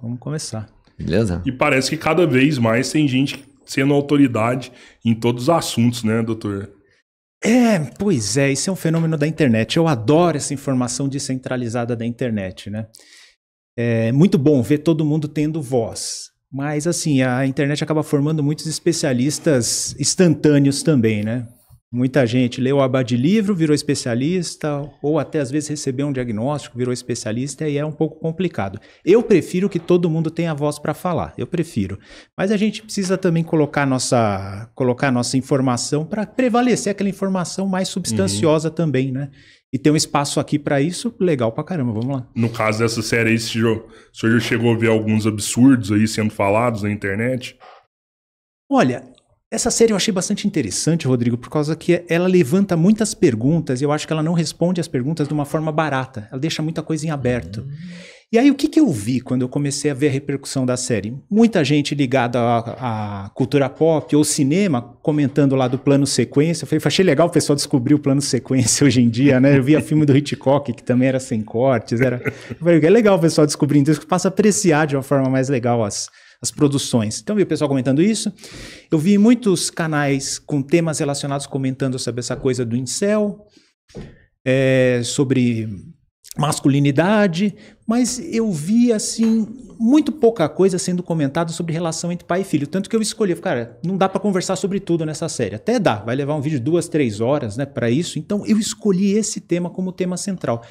vamos começar. Beleza? E parece que cada vez mais tem gente sendo autoridade em todos os assuntos, né, doutor? Pois é, isso é um fenômeno da internet. Eu adoro essa informação descentralizada da internet, né? É muito bom ver todo mundo tendo voz. Mas, assim, a internet acaba formando muitos especialistas instantâneos também, né? Muita gente leu a aba de livro, virou especialista, ou até às vezes recebeu um diagnóstico, virou especialista, e é um pouco complicado. Eu prefiro que todo mundo tenha voz para falar, eu prefiro. Mas a gente precisa também colocar nossa informação para prevalecer aquela informação mais substanciosa também, né? E ter um espaço aqui para isso, legal pra caramba, vamos lá. No caso dessa série aí, o senhor já chegou a ver alguns absurdos aí sendo falados na internet? Olha, essa série eu achei bastante interessante, Rodrigo, por causa que ela levanta muitas perguntas e eu acho que ela não responde as perguntas de uma forma barata. Ela deixa muita coisa em aberto. E aí, o que eu vi quando eu comecei a ver a repercussão da série? Muita gente ligada à cultura pop ou cinema comentando lá do plano sequência. Eu falei, achei legal o pessoal descobrir o plano sequência hoje em dia, né? Eu via filme do Hitchcock, que também era sem cortes. Eu falei, é legal o pessoal descobrindo isso, que passa a apreciar de uma forma mais legal as produções. Então, eu vi o pessoal comentando isso. Eu vi muitos canais com temas relacionados comentando sobre essa coisa do incel, sobre masculinidade, mas eu vi, assim, muito pouca coisa sendo comentada sobre relação entre pai e filho. Tanto que eu escolhi, cara, não dá pra conversar sobre tudo nessa série. Até dá, vai levar um vídeo de 2-3 horas, né, pra isso. Então, eu escolhi esse tema como tema central.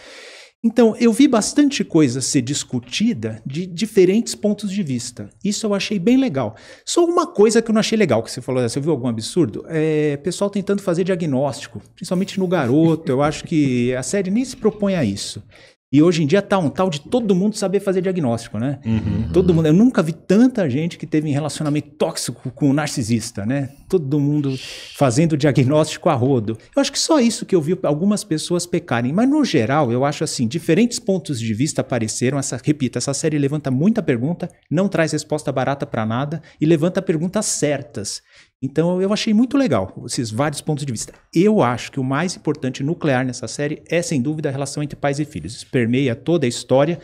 Então, eu vi bastante coisa ser discutida de diferentes pontos de vista. Isso eu achei bem legal. Só uma coisa que eu não achei legal, que você falou, você viu algum absurdo? Pessoal tentando fazer diagnóstico, principalmente no garoto. Eu acho que a série nem se propõe a isso. E hoje em dia tá um tal de todo mundo saber fazer diagnóstico, né? Todo mundo. Eu nunca vi tanta gente que teve um relacionamento tóxico com um narcisista, né? Todo mundo fazendo diagnóstico a rodo. Eu acho que só isso que eu vi algumas pessoas pecarem. Mas, no geral, eu acho assim, diferentes pontos de vista apareceram. Repito, essa série levanta muita pergunta, não traz resposta barata para nada e levanta perguntas certas. Então, eu achei muito legal esses vários pontos de vista. Eu acho que o mais importante nuclear nessa série é, sem dúvida, a relação entre pais e filhos. Isso permeia toda a história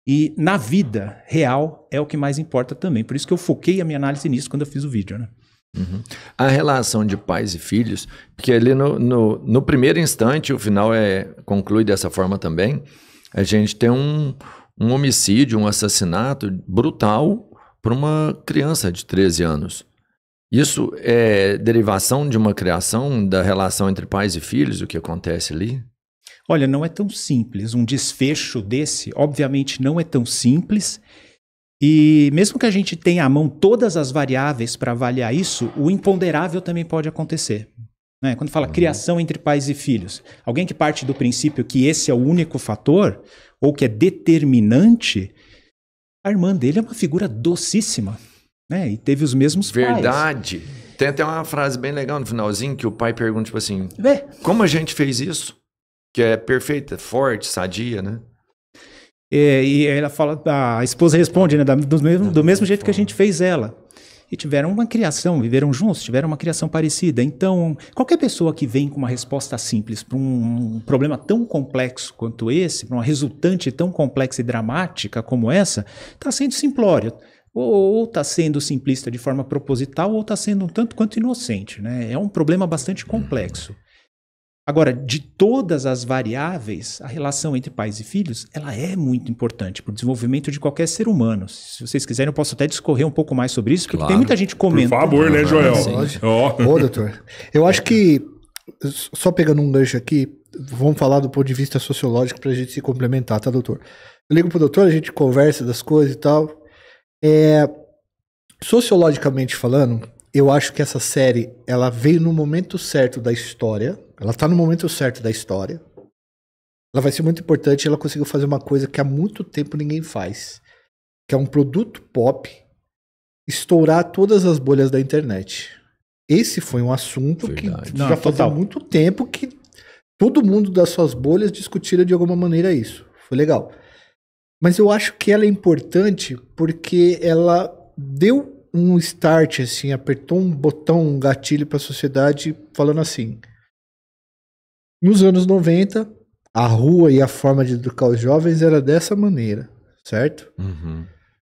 e, na vida real, é o que mais importa também. Por isso que eu foquei a minha análise nisso quando eu fiz o vídeo, né? A relação de pais e filhos, porque ali no primeiro instante, o final conclui dessa forma também, a gente tem um homicídio, um assassinato brutal por uma criança de 13 anos. Isso é derivação de uma criação da relação entre pais e filhos, o que acontece ali? Olha, não é tão simples. Um desfecho desse, obviamente, não é tão simples. E mesmo que a gente tenha à mão todas as variáveis para avaliar isso, o imponderável também pode acontecer. Né? Quando fala criação entre pais e filhos, alguém que parte do princípio que esse é o único fator, ou que é determinante, a irmã dele é uma figura docíssima. Né? E teve os mesmos pais. Verdade. Tem até uma frase bem legal no finalzinho que o pai pergunta, tipo assim, como a gente fez isso? Que é perfeita, forte, sadia, né? E ela fala, a esposa responde, né, do mesmo jeito que a gente fez ela. E tiveram uma criação, viveram juntos, tiveram uma criação parecida. Então, qualquer pessoa que vem com uma resposta simples para um problema tão complexo quanto esse, para uma resultante tão complexa e dramática como essa, está sendo simplório. Ou está sendo simplista de forma proposital, ou está sendo um tanto quanto inocente. Né? É um problema bastante complexo. Agora, de todas as variáveis, a relação entre pais e filhos, ela é muito importante para o desenvolvimento de qualquer ser humano. Se vocês quiserem, eu posso até discorrer um pouco mais sobre isso, porque tem muita gente comentando. Por favor, né, Joel? Ô, doutor. Eu acho que, só pegando um gancho aqui, vamos falar do ponto de vista sociológico para a gente se complementar, tá, doutor? Eu ligo pro doutor, a gente conversa das coisas e tal. Sociologicamente falando, eu acho que essa série, ela veio no momento certo da história. Ela tá no momento certo da história. Ela vai ser muito importante. Ela conseguiu fazer uma coisa que há muito tempo ninguém faz, que é um produto pop estourar todas as bolhas da internet. Esse foi um assunto Verdade. que já fazia muito tempo que todo mundo das suas bolhas discutiram de alguma maneira isso. Foi legal. Mas eu acho que ela é importante porque ela deu um start, assim, apertou um botão, um gatilho para a sociedade, falando assim: nos anos 90, a rua e a forma de educar os jovens era dessa maneira, certo?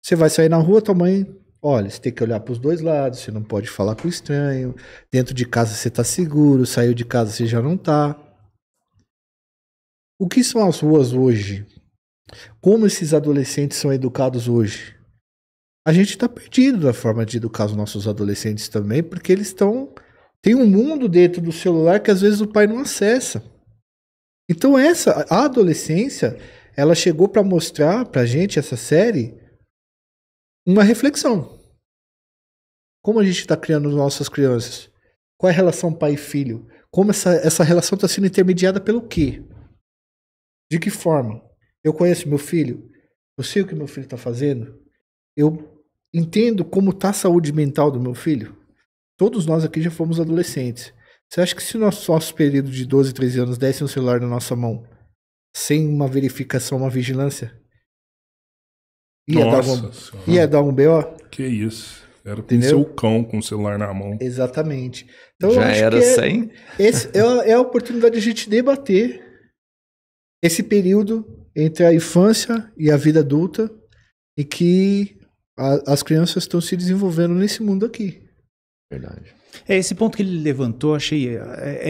Você vai sair na rua, tua mãe, olha, você tem que olhar para os dois lados, você não pode falar com o estranho, dentro de casa você tá seguro, saiu de casa você já não tá. O que são as ruas hoje? Como esses adolescentes são educados hoje? A gente está perdido da forma de educar os nossos adolescentes também, porque eles tem um mundo dentro do celular que às vezes o pai não acessa. Então a adolescência, ela chegou para mostrar pra gente, essa série, uma reflexão. Como a gente está criando as nossas crianças? Qual é a relação pai e filho? Como essa relação está sendo intermediada pelo quê? De que forma? Eu conheço meu filho? Eu sei o que meu filho está fazendo? Eu entendo como está a saúde mental do meu filho? Todos nós aqui já fomos adolescentes. Você acha que se no nosso período de 12, 13 anos desse um celular na nossa mão, sem uma verificação, uma vigilância, ia dar um BO? Que isso. Era com Entendeu? seu cão com o celular na mão. Exatamente. Então, Já era sem? É a oportunidade de a gente debater esse período entre a infância e a vida adulta e que as crianças estão se desenvolvendo nesse mundo aqui. Verdade. Esse ponto que ele levantou, achei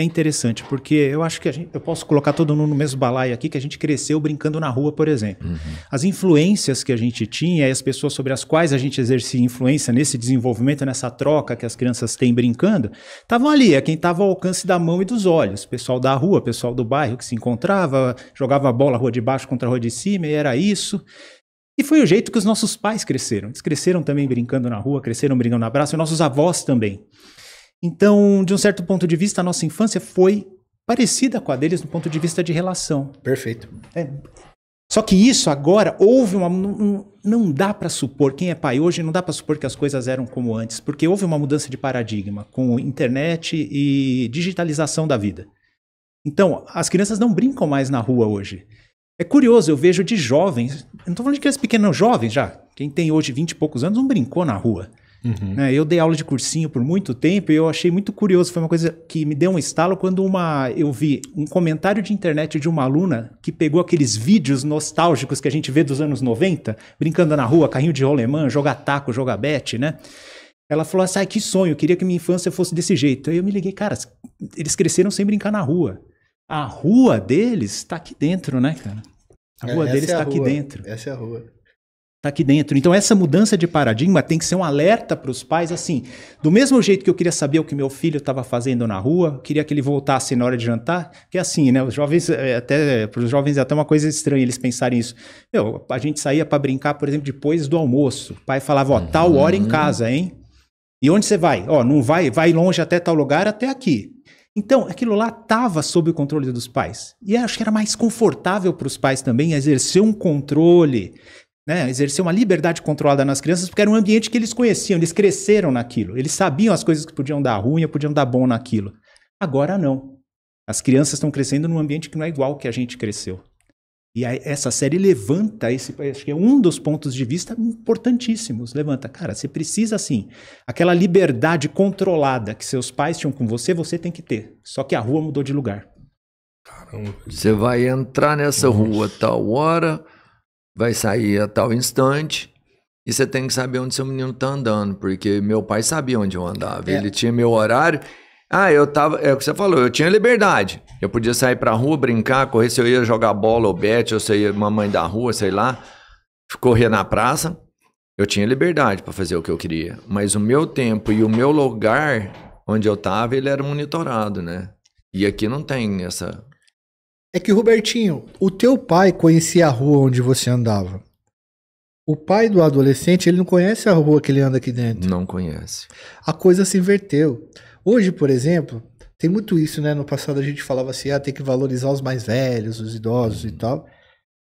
interessante, porque eu acho que eu posso colocar todo mundo no mesmo balaio aqui, que a gente cresceu brincando na rua, por exemplo. Uhum. As influências que a gente tinha e as pessoas sobre as quais a gente exercia influência nesse desenvolvimento, nessa troca que as crianças têm brincando, estavam ali, quem estava ao alcance da mão e dos olhos. O pessoal da rua, o pessoal do bairro que se encontrava, jogava a bola rua de baixo contra a rua de cima, e era isso. E foi o jeito que os nossos pais cresceram. Eles cresceram também brincando na rua, cresceram brincando no abraço, e nossos avós também. Então, de um certo ponto de vista, a nossa infância foi parecida com a deles do ponto de vista de relação. Perfeito. Só que isso agora, houve uma... Não dá para supor, quem é pai hoje, não dá para supor que as coisas eram como antes, porque houve uma mudança de paradigma com internet e digitalização da vida. Então, as crianças não brincam mais na rua hoje. É curioso, eu vejo de jovens, eu não estou falando de crianças pequenas, jovens já, quem tem hoje 20 e poucos anos não brincou na rua. Uhum. Eu dei aula de cursinho por muito tempo e eu achei muito curioso, foi uma coisa que me deu um estalo quando eu vi um comentário de internet de uma aluna que pegou aqueles vídeos nostálgicos que a gente vê dos anos 90, brincando na rua, carrinho de rolemã, jogar taco, jogar bete, né? Ela falou assim, que sonho, eu queria que minha infância fosse desse jeito. Aí eu me liguei, cara, eles cresceram sem brincar na rua. A rua deles está aqui dentro, né, cara? A rua deles está aqui dentro. Essa é a rua. Está aqui dentro. Então essa mudança de paradigma tem que ser um alerta para os pais, assim, do mesmo jeito que eu queria saber o que meu filho estava fazendo na rua, queria que ele voltasse na hora de jantar, que é assim, né? Os jovens, para os jovens é até uma coisa estranha eles pensarem isso. A gente saía para brincar, por exemplo, depois do almoço. O pai falava, tal hora em casa, hein? E onde você vai? Não vai longe até tal lugar, até aqui. Então, aquilo lá estava sob o controle dos pais. E eu acho que era mais confortável para os pais também exercer um controle, né? Exercer uma liberdade controlada nas crianças, porque era um ambiente que eles conheciam, eles cresceram naquilo. Eles sabiam as coisas que podiam dar ruim e podiam dar bom naquilo. Agora não. As crianças estão crescendo num ambiente que não é igual ao que a gente cresceu. E aí, essa série levanta acho que é um dos pontos de vista importantíssimos. Levanta, cara, você precisa assim, aquela liberdade controlada que seus pais tinham com você, você tem que ter. Só que a rua mudou de lugar. Caramba. Você vai entrar nessa rua a tal hora, vai sair a tal instante, e você tem que saber onde seu menino tá andando, porque meu pai sabia onde eu andava. Ele tinha meu horário. Eu tava, é o que você falou, eu tinha liberdade. Eu podia sair pra rua, brincar, correr, se eu ia jogar bola ou bete, ou se eu ia mamãe da rua, sei lá, correr na praça. Eu tinha liberdade pra fazer o que eu queria. Mas o meu tempo e o meu lugar onde eu tava, ele era monitorado, né? E aqui não tem essa... É que, Robertinho, o teu pai conhecia a rua onde você andava. O pai do adolescente, ele não conhece a rua que ele anda aqui dentro. Não conhece. A coisa se inverteu. Hoje, por exemplo, tem muito isso, né? No passado a gente falava assim, tem que valorizar os mais velhos, os idosos e tal.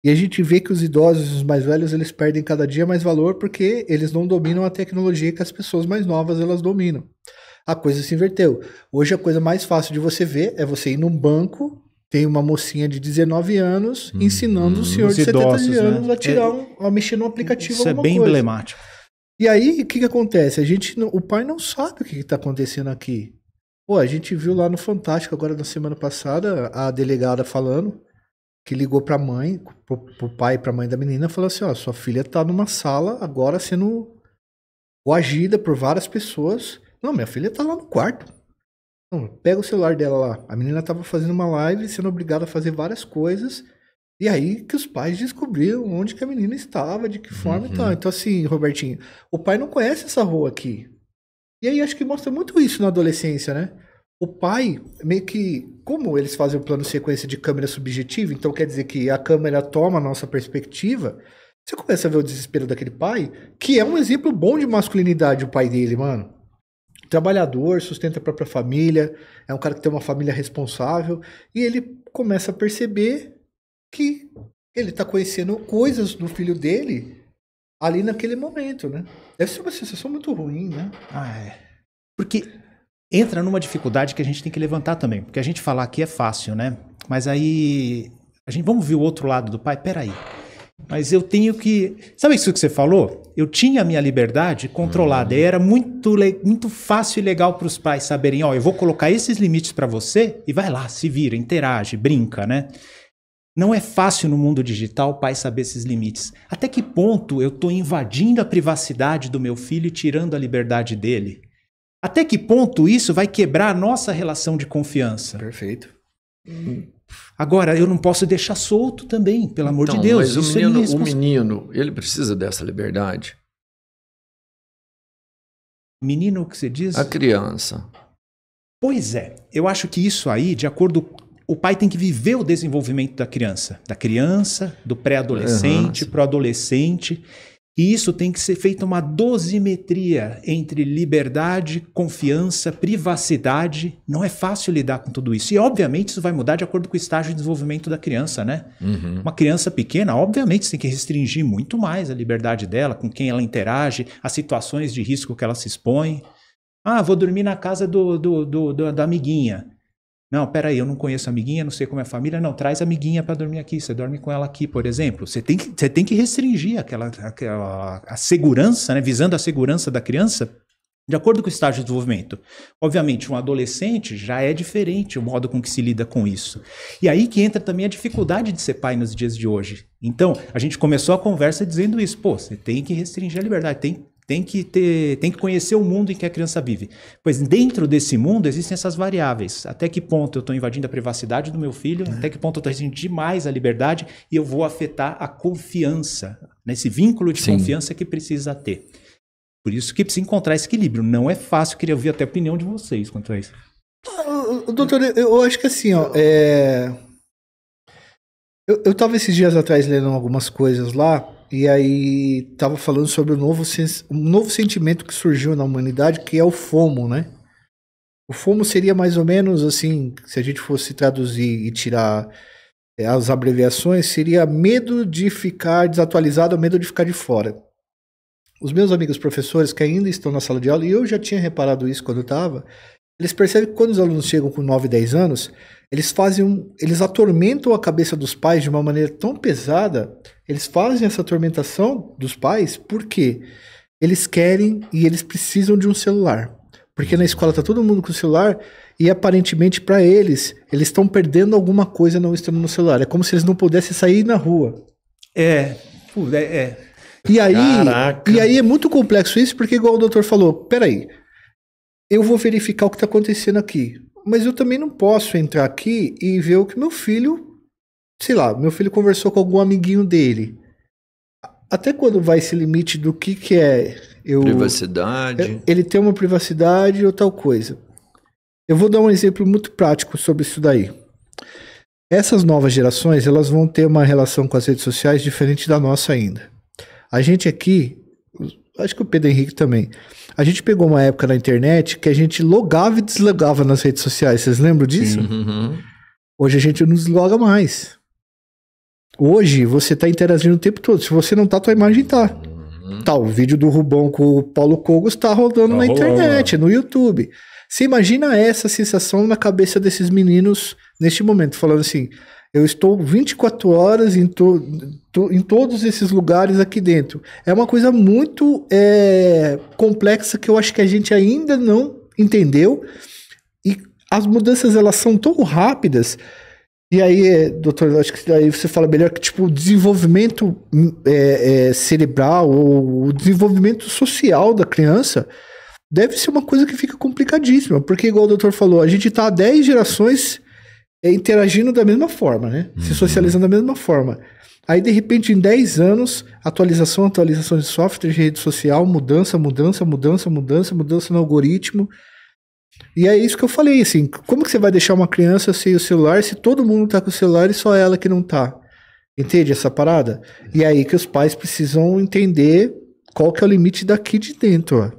E a gente vê que os idosos e os mais velhos, eles perdem cada dia mais valor porque eles não dominam a tecnologia que as pessoas mais novas, elas dominam. A coisa se inverteu. Hoje a coisa mais fácil de você ver é você ir num banco, tem uma mocinha de 19 anos ensinando o senhor de 70 anos, né? a mexer no aplicativo. Isso é bem emblemático. E aí, o que acontece? O pai não sabe o que está acontecendo aqui. A gente viu lá no Fantástico, agora na semana passada, a delegada falando que ligou pra mãe, pro pai e pra mãe da menina, falou assim, ó, sua filha tá numa sala agora sendo coagida por várias pessoas. Não, minha filha tá lá no quarto. Não, pega o celular dela lá. A menina tava fazendo uma live, sendo obrigada a fazer várias coisas. E aí que os pais descobriram onde que a menina estava, de que forma e tal. Então assim, Robertinho, o pai não conhece essa rua aqui. E aí acho que mostra muito isso na adolescência, né? O pai, meio que, como eles fazem o plano sequência de câmera subjetiva, então quer dizer que a câmera toma a nossa perspectiva, você começa a ver o desespero daquele pai, que é um exemplo bom de masculinidade, o pai dele, mano. Trabalhador, sustenta a própria família, é um cara que tem uma família responsável, e ele começa a perceber que ele tá conhecendo coisas do filho dele ali naquele momento, né? Deve ser uma sensação muito ruim, né? Porque entra numa dificuldade que a gente tem que levantar também. Porque a gente falar aqui é fácil, né? Mas aí vamos ver o outro lado do pai? Peraí. Mas eu tenho que... Sabe isso que você falou? Eu tinha a minha liberdade controlada. E era muito fácil e legal para os pais saberem, ó, eu vou colocar esses limites para você e vai lá, se vira, interage, brinca, né? Não é fácil no mundo digital o pai saber esses limites. Até que ponto eu estou invadindo a privacidade do meu filho e tirando a liberdade dele? Até que ponto isso vai quebrar a nossa relação de confiança? Perfeito. Agora, eu não posso deixar solto também, pelo amor de Deus. Mas o menino, ele precisa dessa liberdade? Menino, o que você diz? A criança. Pois é. Eu acho que isso aí, de acordo... O pai tem que viver o desenvolvimento da criança, do pré-adolescente para o adolescente. E isso tem que ser feita uma dosimetria entre liberdade, confiança, privacidade. Não é fácil lidar com tudo isso. E, obviamente, isso vai mudar de acordo com o estágio de desenvolvimento da criança, né? Uma criança pequena, obviamente, você tem que restringir muito mais a liberdade dela, com quem ela interage, as situações de risco que ela se expõe. Ah, vou dormir na casa da amiguinha. Não, peraí, eu não conheço a amiguinha, não sei como é a família. Não, traz a amiguinha para dormir aqui. Você dorme com ela aqui, por exemplo. Você tem que restringir a segurança, né? Visando a segurança da criança, de acordo com o estágio de desenvolvimento. Obviamente, um adolescente já é diferente o modo com que se lida com isso. E aí que entra também a dificuldade de ser pai nos dias de hoje. Então, a gente começou a conversa dizendo isso. Pô, você tem que restringir a liberdade, tem que conhecer o mundo em que a criança vive. Pois dentro desse mundo existem essas variáveis. Até que ponto eu estou invadindo a privacidade do meu filho, até que ponto eu estou restringindo demais a liberdade e eu vou afetar a confiança, nesse vínculo de confiança que precisa ter. Por isso que precisa encontrar esse equilíbrio. Não é fácil, queria ouvir até a opinião de vocês quanto a isso. Doutor, eu acho que assim, ó, eu estava esses dias atrás lendo algumas coisas lá, e aí tava falando sobre um novo sentimento que surgiu na humanidade, que é o FOMO, né? O FOMO seria mais ou menos assim, se a gente fosse traduzir e tirar as abreviações, seria medo de ficar desatualizado ou medo de ficar de fora. Os meus amigos professores que ainda estão na sala de aula, e eu já tinha reparado isso quando eu estava, eles percebem que quando os alunos chegam com 9, 10 anos, eles atormentam a cabeça dos pais de uma maneira tão pesada. Eles fazem essa atormentação dos pais porque eles querem e eles precisam de um celular. Porque na escola tá todo mundo com o celular e aparentemente para eles estão perdendo alguma coisa não estando no celular. É como se eles não pudessem sair na rua. E aí é muito complexo isso, porque igual o doutor falou, peraí, eu vou verificar o que está acontecendo aqui, mas eu também não posso entrar aqui e ver o que meu filho, sei lá, meu filho conversou com algum amiguinho dele. Até quando vai esse limite do que é privacidade? Ele tem uma privacidade ou tal coisa. Eu vou dar um exemplo muito prático sobre isso daí. Essas novas gerações, elas vão ter uma relação com as redes sociais diferente da nossa ainda. A gente aqui, acho que o Pedro Henrique também, a gente pegou uma época na internet que a gente logava e deslogava nas redes sociais. Vocês lembram disso? Uhum. Hoje a gente não desloga mais. Hoje você tá interagindo o tempo todo. Se você não tá, tua imagem tá. Tá, o vídeo do Rubão com o Paulo Cogos tá rodando na internet, no YouTube. Você imagina essa sensação na cabeça desses meninos neste momento, falando assim, eu estou 24 horas em todos esses lugares aqui dentro. É uma coisa muito complexa que eu acho que a gente ainda não entendeu. E as mudanças, elas são tão rápidas E aí, doutor, acho que aí você fala melhor que tipo o desenvolvimento cerebral ou o desenvolvimento social da criança deve ser uma coisa que fica complicadíssima, porque igual o doutor falou, a gente tá há 10 gerações interagindo da mesma forma, né? Se socializando da mesma forma. Aí, de repente, em 10 anos, atualização de software, de rede social, mudança no algoritmo. E é isso que eu falei, assim, como que você vai deixar uma criança sem o celular se todo mundo tá com o celular e só ela que não tá? Entende essa parada? E aí que os pais precisam entender qual que é o limite daqui de dentro, ó.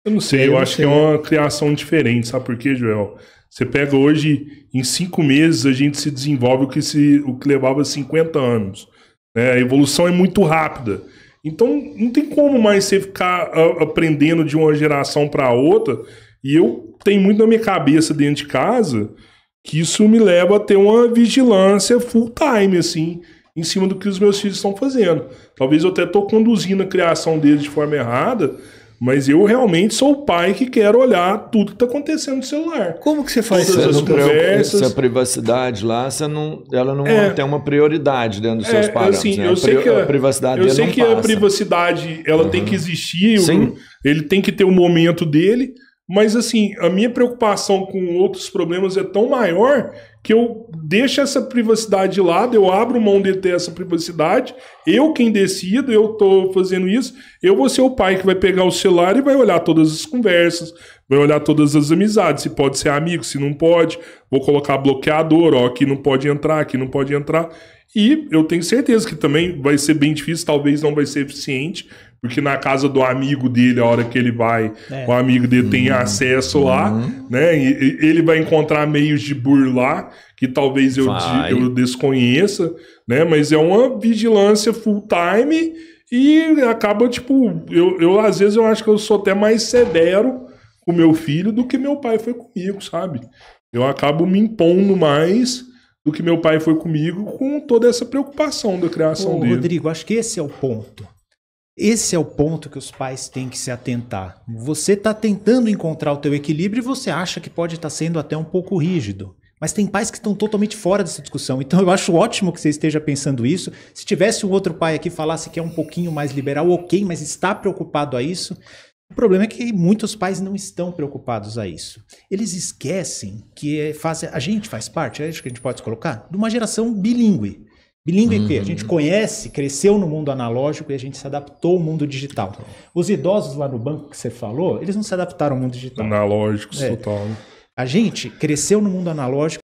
Eu não sei, eu acho que é uma criação diferente, sabe por quê, Joel? Você pega hoje, em 5 meses, a gente se desenvolve o que levava 50 anos. Né? A evolução é muito rápida. Então, não tem como mais você ficar aprendendo de uma geração para outra. E eu tenho muito na minha cabeça dentro de casa que isso me leva a ter uma vigilância full time, assim, em cima do que os meus filhos estão fazendo. Talvez eu até estou conduzindo a criação deles de forma errada, mas eu realmente sou o pai que quero olhar tudo que está acontecendo no celular. Como que você faz Você isso? não conversas... Essa privacidade lá, ela não tem uma prioridade dentro dos seus parâmetros. Assim, né? Eu sei que a privacidade eu dele sei não que passa. A privacidade ela tem que existir, Sim. Ele tem que ter o momento dele, mas assim, a minha preocupação com outros problemas é tão maior que eu deixo essa privacidade de lado, eu abro mão de ter essa privacidade, eu quem decido, eu tô fazendo isso, eu vou ser o pai que vai pegar o celular e vai olhar todas as conversas, vai olhar todas as amizades, se pode ser amigo, se não pode, vou colocar bloqueador, ó, aqui não pode entrar, aqui não pode entrar, e eu tenho certeza que também vai ser bem difícil, talvez não vai ser eficiente, porque na casa do amigo dele, a hora que ele vai, o amigo dele tem acesso lá, né? E ele vai encontrar meios de burlar, que talvez eu desconheça, né? Mas é uma vigilância full time e acaba, tipo... Eu às vezes, eu acho que eu sou até mais severo com meu filho do que meu pai foi comigo, sabe? Eu acabo me impondo mais do que meu pai foi comigo com toda essa preocupação da criação dele. Rodrigo, acho que esse é o ponto. Esse é o ponto que os pais têm que se atentar. Você está tentando encontrar o teu equilíbrio e você acha que pode estar sendo até um pouco rígido. Mas tem pais que estão totalmente fora dessa discussão. Então eu acho ótimo que você esteja pensando isso. Se tivesse um outro pai aqui que falasse que é um pouquinho mais liberal, ok, mas está preocupado a isso. O problema é que muitos pais não estão preocupados a isso. Eles esquecem que a gente faz parte, acho que a gente pode colocar, de uma geração bilíngue. Bilíngue é que a gente conhece, cresceu no mundo analógico e a gente se adaptou ao mundo digital. Os idosos lá no banco que você falou, eles não se adaptaram ao mundo digital. Analógicos, total. A gente cresceu no mundo analógico